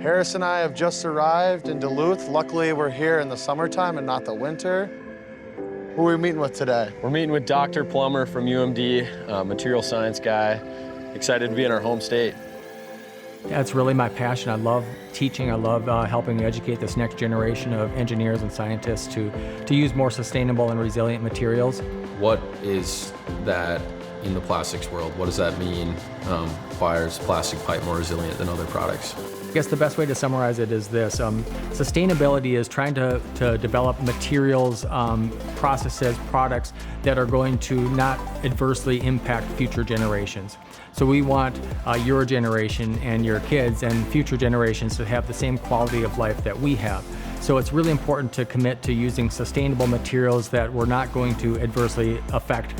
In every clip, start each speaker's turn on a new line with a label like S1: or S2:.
S1: Harris and I have just arrived in Duluth. Luckily, we're here in the summertime and not the winter. Who are we meeting with today?
S2: We're meeting with Dr. Pluimer from UMD, material science guy. Excited to be in our home state.
S3: That's really my passion. I love teaching. I love helping educate this next generation of engineers and scientists to use more sustainable and resilient materials.
S4: What is that in the plastics world? What does that mean? Why is plastic pipe more resilient than other products?
S3: I guess the best way to summarize it is this. Sustainability is trying to develop materials, processes, products that are going to not adversely impact future generations. So we want your generation and your kids and future generations to have the same quality of life that we have. So it's really important to commit to using sustainable materials that we're not going to adversely affect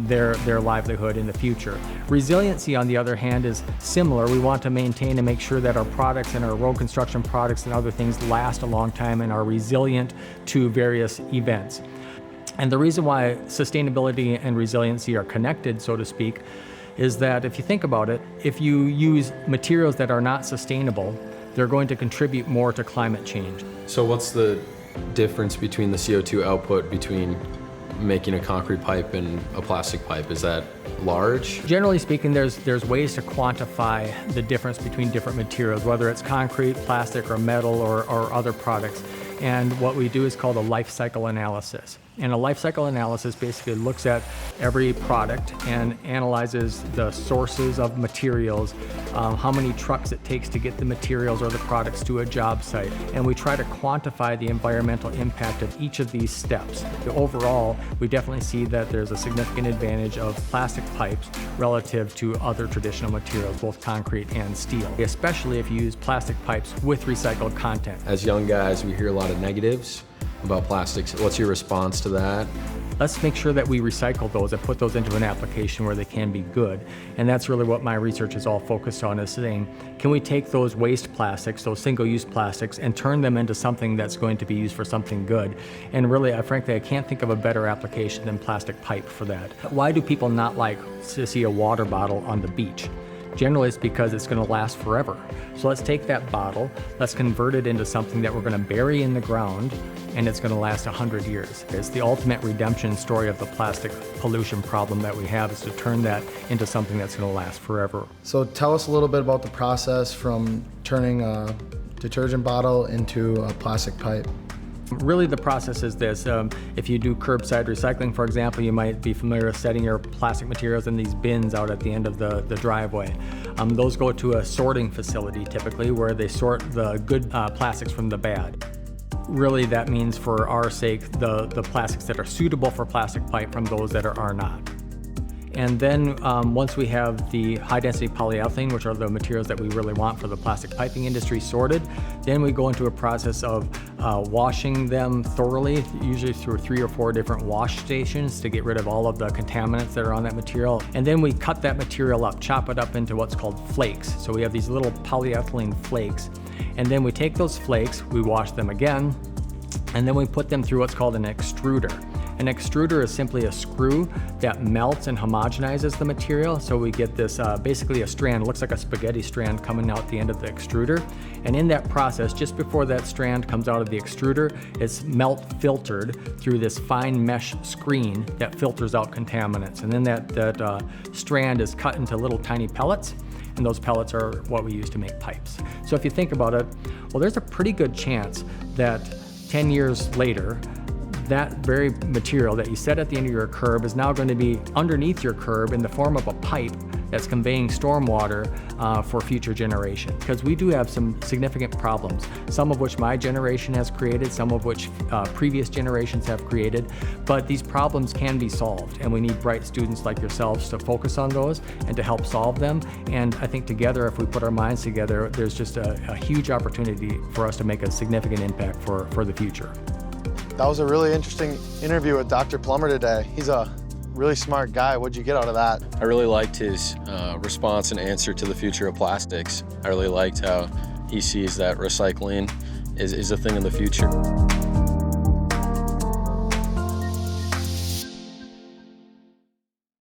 S3: their livelihood in the future. Resiliency, on the other hand, is similar. We want to maintain and make sure that our products and our road construction products and other things last a long time and are resilient to various events. And the reason why sustainability and resiliency are connected, so to speak, is that if you think about it, if you use materials that are not sustainable, they're going to contribute more to climate change.
S4: So what's the difference between the CO2 output between making a concrete pipe and a plastic pipe? Is that large?
S3: Generally speaking, there's ways to quantify the difference between different materials, whether it's concrete, plastic, or metal, or other products. And what we do is called a life cycle analysis. And a life cycle analysis basically looks at every product and analyzes the sources of materials, how many trucks it takes to get the materials or the products to a job site. And we try to quantify the environmental impact of each of these steps. Overall, we definitely see that there's a significant advantage of plastic pipes relative to other traditional materials, both concrete and steel, especially if you use plastic pipes with recycled content.
S4: As young guys, we hear a lot of negatives about plastics. What's your response to that?
S3: Let's make sure that we recycle those and put those into an application where they can be good. And that's really what my research is all focused on, is saying, can we take those waste plastics, those single-use plastics, and turn them into something that's going to be used for something good? And really, frankly, I can't think of a better application than plastic pipe for that. Why do people not like to see a water bottle on the beach? Generally, it's because it's going to last forever. So let's take that bottle, let's convert it into something that we're going to bury in the ground, and it's going to last 100 years. It's the ultimate redemption story of the plastic pollution problem that we have, is to turn that into something that's going to last forever.
S1: So tell us a little bit about the process from turning a detergent bottle into a plastic pipe.
S3: Really, the process is this. If you do curbside recycling, for example, you might be familiar with setting your plastic materials in these bins out at the end of the driveway. Those go to a sorting facility, typically, where they sort the good plastics from the bad. Really, that means, for our sake, the plastics that are suitable for plastic pipe from those that are not. And then once we have the high-density polyethylene, which are the materials that we really want for the plastic piping industry, sorted, then we go into a process of washing them thoroughly, usually through 3 or 4 different wash stations to get rid of all of the contaminants that are on that material. And then we cut that material up, chop it up into what's called flakes. So we have these little polyethylene flakes. And then we take those flakes, we wash them again, and then we put them through what's called an extruder. An extruder is simply a screw that melts and homogenizes the material, so we get this basically a strand, looks like a spaghetti strand coming out the end of the extruder. And in that process, just before that strand comes out of the extruder, it's melt filtered through this fine mesh screen that filters out contaminants. And then that strand is cut into little tiny pellets, and those pellets are what we use to make pipes. So if you think about it, well, there's a pretty good chance that 10 years later, that very material that you set at the end of your curb is now going to be underneath your curb in the form of a pipe that's conveying stormwater for future generations. Because we do have some significant problems, some of which my generation has created, some of which previous generations have created, but these problems can be solved, and we need bright students like yourselves to focus on those and to help solve them. And I think together, if we put our minds together, there's just a huge opportunity for us to make a significant impact for the future.
S1: That was a really interesting interview with Dr. Pluimer today. He's a really smart guy. What'd you get out of that?
S2: I really liked his response and answer to the future of plastics. I really liked how he sees that recycling is a thing of the future.